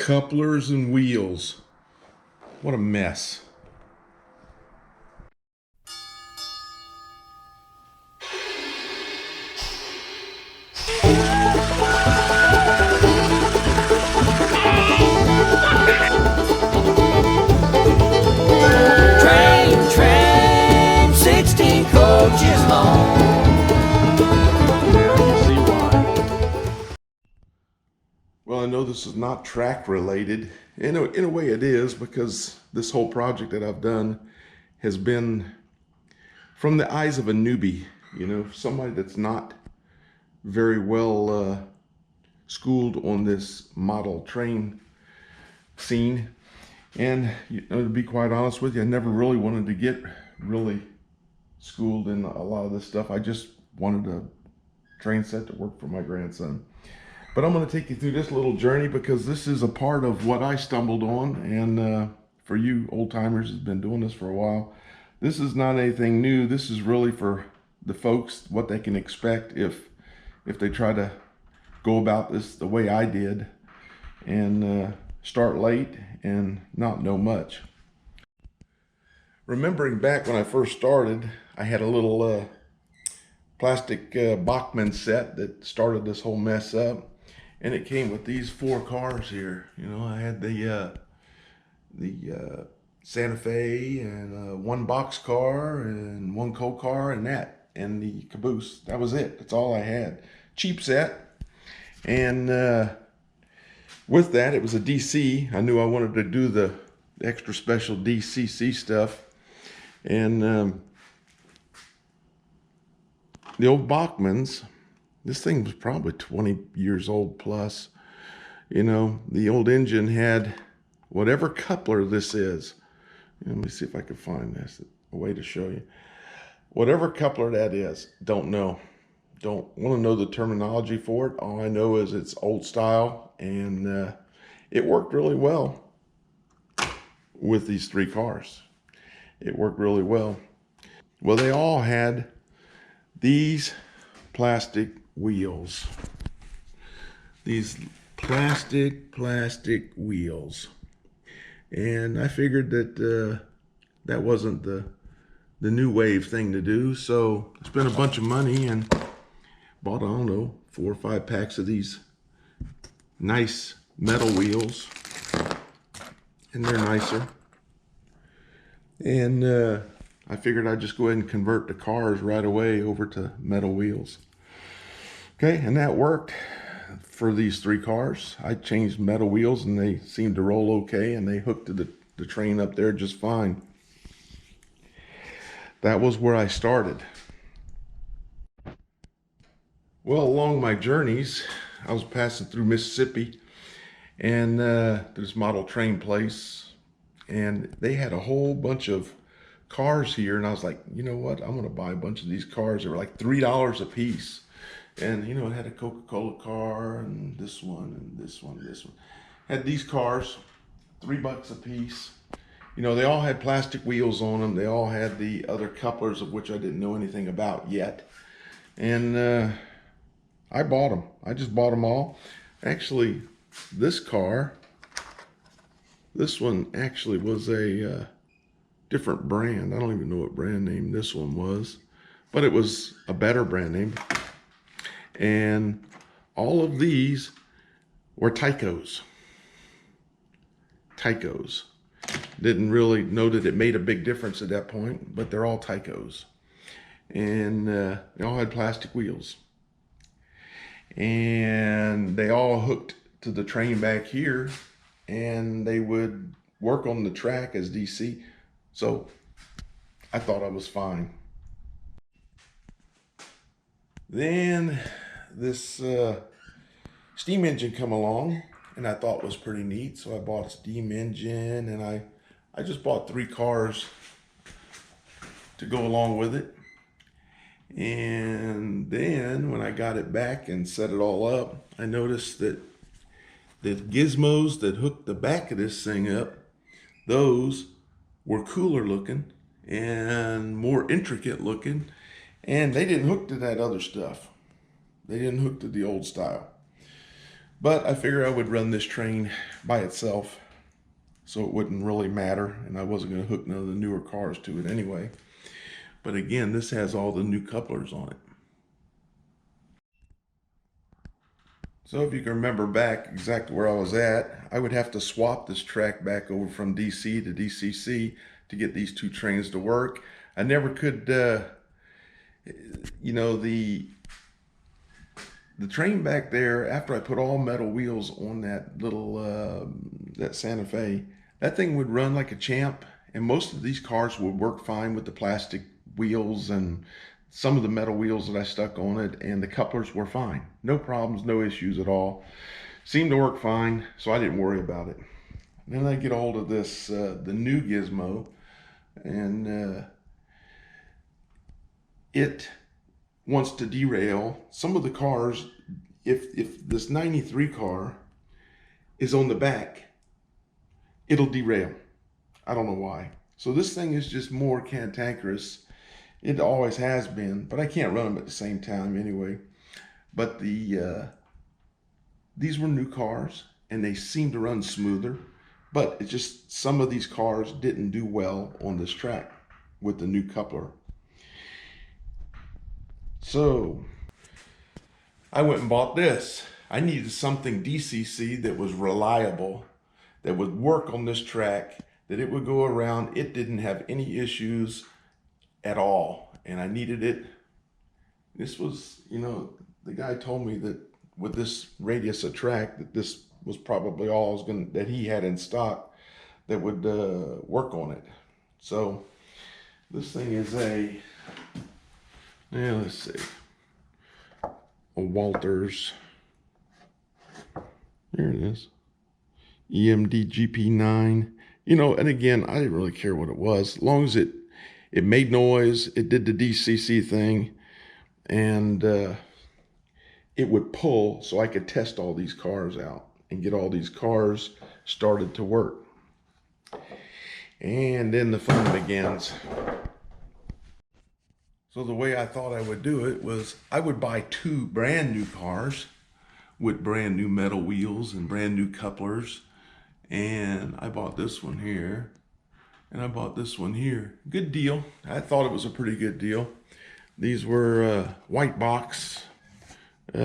Couplers and wheels. What a mess. Train, 16 coaches long. Now you see why. Well, I know this is not track related. In a way it is, because this whole project that I've done has been from the eyes of a newbie, somebody that's not very well schooled on this model train scene. And to be quite honest with you, I never really wanted to get really schooled in a lot of this stuff. I just wanted a train set to work for my grandson. But I'm going to take you through this little journey because this is a part of what I stumbled on. And for you old timers who've been doing this for a while, this is not anything new. This is really for the folks, what they can expect if they try to go about this the way I did and start late and not know much. Remembering back when I first started, I had a little plastic Bachmann set that started this whole mess up, and it came with these 4 cars here. I had the Santa Fe and 1 box car and 1 coal car and the caboose. That was it. That's all I had. Cheap set. And with that, it was a DC. I knew I wanted to do the extra special DCC stuff. And the old Bachmanns, this thing was probably 20 years old plus. The old engine had whatever coupler this is. Let me see if I can find this, a way to show you. Whatever coupler that is, don't know. Don't want to know the terminology for it. All I know is it's old style, and it worked really well with these 3 cars. It worked really well. Well, they all had these plastic wheels. These plastic wheels. And I figured that that wasn't the new wave thing to do. So I spent a bunch of money and bought, I don't know, 4 or 5 packs of these nice metal wheels. And they're nicer. And I figured I'd just go ahead and convert the cars right away over to metal wheels. Okay, and that worked for these 3 cars. I changed metal wheels and they seemed to roll okay, and they hooked to the train up there just fine. That was where I started. Well, along my journeys, I was passing through Mississippi and this model train place, and they had a whole bunch of cars here, and I was like, you know what, I'm gonna buy a bunch of these cars. They were like $3 a piece. And it had a Coca-Cola car and this one and this one and this one. Had these cars, $3 a piece. They all had plastic wheels on them. They all had the other couplers, of which I didn't know anything about yet. And I bought them. I just bought them all. Actually, this car, this one actually was a different brand. I don't even know what brand name this one was, but it was a better brand name. And all of these were Tycos. Didn't really know that it made a big difference at that point, but they're all Tycos. And they all had plastic wheels. And they all hooked to the train back here, and they would work on the track as DC. So I thought I was fine. Then this steam engine come along, and I thought was pretty neat. So I bought a steam engine, and I just bought 3 cars to go along with it. And then when I got it back and set it all up, I noticed that the gizmos that hooked the back of this thing up, those were cooler looking and more intricate looking, and they didn't hook to that other stuff. They didn't hook to the old style. But I figured I would run this train by itself so it wouldn't really matter, and I wasn't going to hook none of the newer cars to it anyway. But again, this has all the new couplers on it. So if you can remember back exactly where I was at, I would have to swap this track back over from DC to DCC to get these two trains to work. I never could, you know, the train back there, after I put all metal wheels on that little, that Santa Fe, that thing would run like a champ. And most of these cars would work fine with the plastic wheels and some of the metal wheels that I stuck on it, and the couplers were fine. No problems, no issues at all. Seemed to work fine, so I didn't worry about it. And then I get a hold of this, the new gizmo, and it wants to derail. Some of the cars, if this 93 car is on the back, it'll derail. I don't know why. So this thing is just more cantankerous. It always has been, but I can't run them at the same time anyway. But these were new cars, and they seem to run smoother. But it's just some of these cars didn't do well on this track with the new coupler. So I went and bought this. I needed something DCC that was reliable, that would work on this track, that it would go around. It didn't have any issues at all, and I needed it. This was, you know, the guy told me that with this radius of track, that this was probably all that he had in stock that would work on it. So this thing is let's see, a Walters. There it is, EMD GP9. You know, and again, I didn't really care what it was, as long as it made noise, it did the DCC thing, and it would pull so I could test all these cars out and get all these cars started to work. And then the fun begins. So the way I thought I would do it was I would buy two brand new cars with brand new metal wheels and brand new couplers. And I bought this one here, and I bought this one here. Good deal. I thought it was a pretty good deal. These were white box. They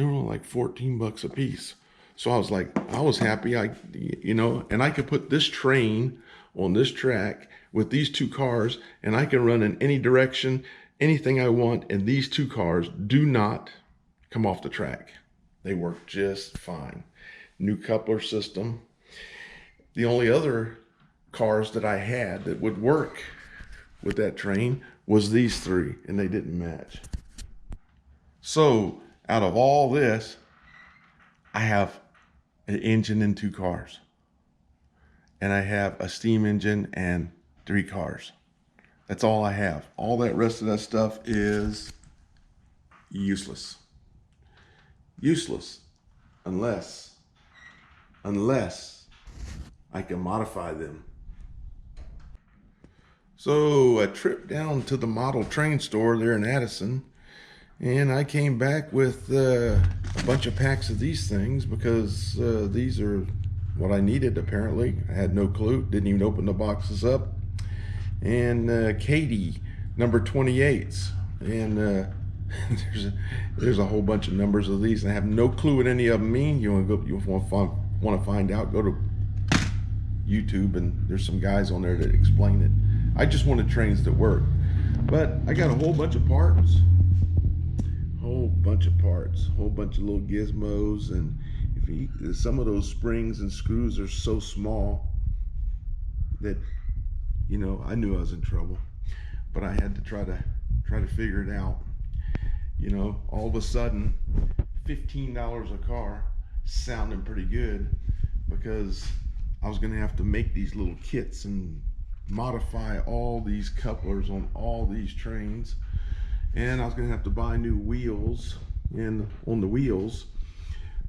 were only like 14 bucks a piece. So I was happy. You know, and I could put this train on this track with these two cars, and I can run in any direction, anything I want, and these two cars do not come off the track. They work just fine. New coupler system. The only other cars that I had that would work with that train was these three, and they didn't match. So out of all this, I have an engine and two cars, and I have a steam engine and 3 cars. That's all I have. All that rest of that stuff is useless. Useless unless I can modify them. So I tripped down to the model train store there in Addison, and I came back with a bunch of packs of these things because these are what I needed apparently. I had no clue, didn't even open the boxes up. And Katie number 28s, and there's a whole bunch of numbers of these, and I have no clue what any of them mean. You want to find out, go to YouTube, and there's some guys on there that explain it. I just wanted trains that work, but I got a whole bunch of parts, whole bunch of little gizmos, and some of those springs and screws are so small that, you know, I knew I was in trouble, but I had to try to figure it out. You know, all of a sudden, $15 a car sounding pretty good, because I was going to have to make these little kits and modify all these couplers on all these trains, and I was going to have to buy new wheels. And on the wheels,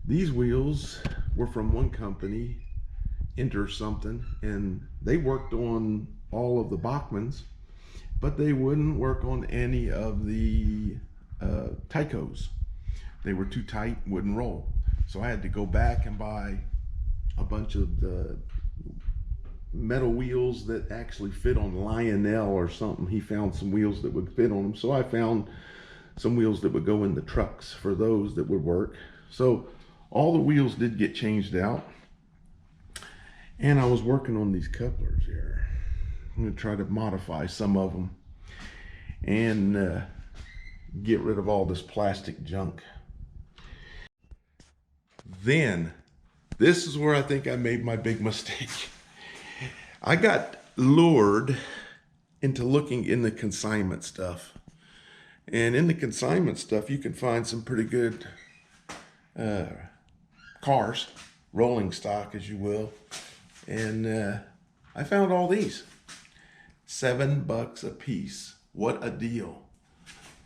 these wheels were from one company, Enter something, and they worked on all of the Bachmans, but they wouldn't work on any of the Tycos. they were too tight, wouldn't roll. So I had to go back and buy a bunch of the metal wheels that actually fit on Lionel or something. He found some wheels that would fit on them. So I found some wheels that would go in the trucks for those that would work. So all the wheels did get changed out. And I was working on these couplers here. I'm going to try to modify some of them and get rid of all this plastic junk. Then, this is where I think I made my big mistake. I got lured into looking in the consignment stuff. And in the consignment stuff, you can find some pretty good cars, rolling stock, as you will. And I found all these. $7 a piece. What a deal.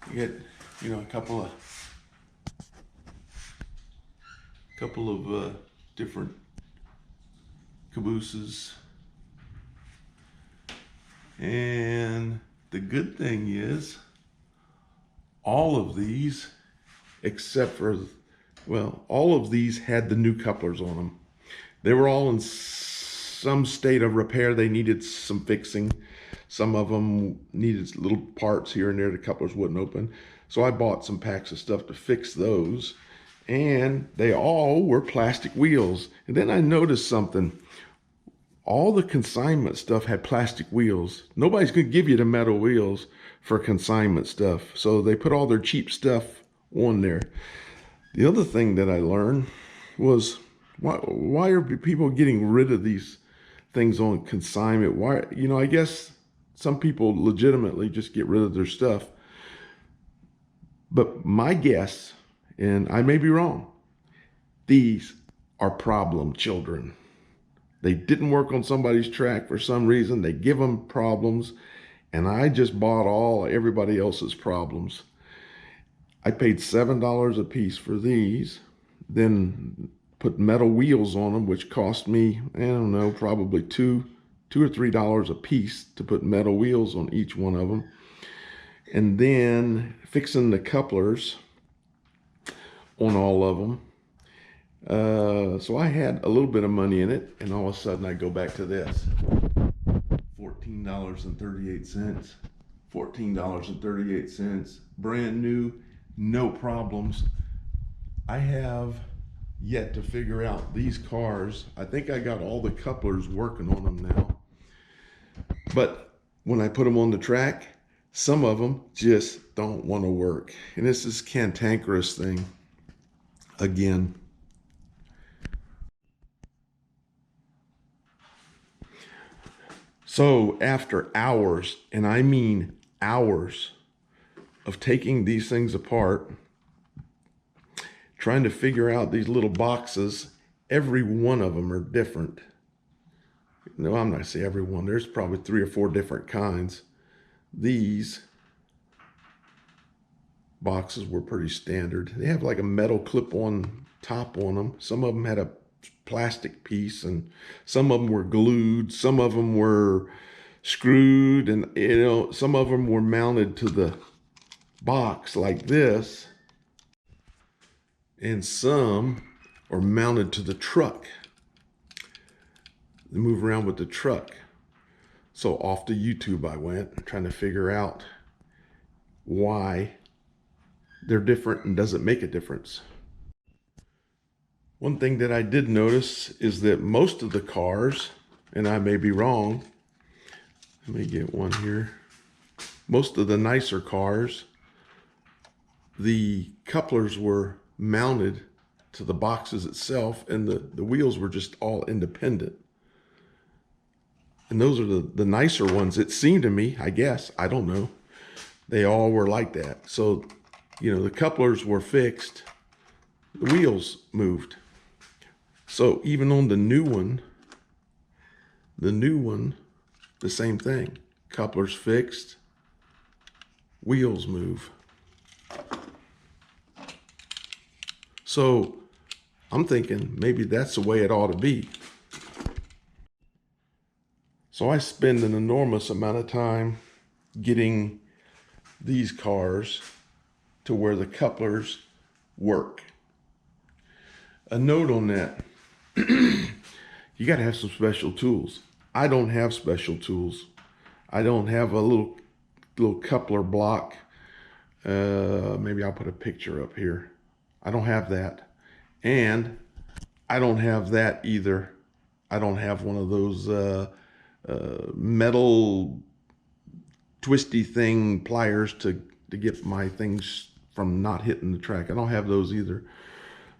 You get, you know, a couple of different cabooses. And the good thing is, all of these, except for, well, all of these had the new couplers on them. They were all in some state of repair. They needed some fixing. Some of them needed little parts here and there. The couplers wouldn't open. So I bought some packs of stuff to fix those. And they all were plastic wheels. And then I noticed something. All the consignment stuff had plastic wheels. Nobody's going to give you the metal wheels for consignment stuff. So they put all their cheap stuff on there. The other thing that I learned was, why are people getting rid of these things on consignment? Why, you know, I guess some people legitimately just get rid of their stuff. But my guess, and I may be wrong, these are problem children. They didn't work on somebody's track for some reason. They give them problems. And I just bought everybody else's problems. I paid $7 a piece for these. Then put metal wheels on them, which cost me, I don't know, probably $2 or $3 a piece to put metal wheels on each one of them. And then fixing the couplers on all of them. So I had a little bit of money in it, and all of a sudden I go back to this. $14.38. $14.38. Brand new, no problems. I have yet to figure out these cars. I think I got all the couplers working on them now. But when I put them on the track, some of them just don't want to work. And this is cantankerous thing again. So after hours, and I mean hours, of taking these things apart, trying to figure out these little boxes, every one of them are different. No, I'm not gonna say every one. There's probably 3 or 4 different kinds. These boxes were pretty standard. They have like a metal clip-on top on them. Some of them had a plastic piece, and some of them were glued, some of them were screwed, and you know, some of them were mounted to the box like this, and some are mounted to the truck. They move around with the truck. So off to YouTube I went, trying to figure out why they're different and does it make a difference. One thing that I did notice is that most of the cars, and I may be wrong, let me get one here. Most of the nicer cars, the couplers were mounted to the boxes itself, and the wheels were just all independent. And those are the nicer ones. It seemed to me, I guess, I don't know, they all were like that. So, you know, the couplers were fixed, the wheels moved. So even on the new one, the same thing. Couplers fixed, wheels move. So I'm thinking maybe that's the way it ought to be. So I spend an enormous amount of time getting these cars to where the couplers work. A note on that, you got to have some special tools. I don't have special tools. I don't have a little coupler block. Maybe I'll put a picture up here. I don't have that. And I don't have that either. I don't have one of those metal twisty thing pliers to get my things from not hitting the track. I don't have those either.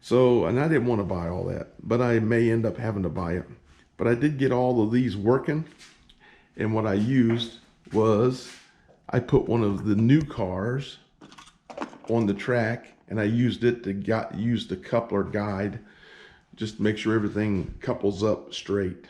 So, and I didn't want to buy all that, but I may end up having to buy it. But I did get all of these working, and what I used was I put one of the new cars on the track, and I used it to use the coupler guide, just to make sure everything couples up straight.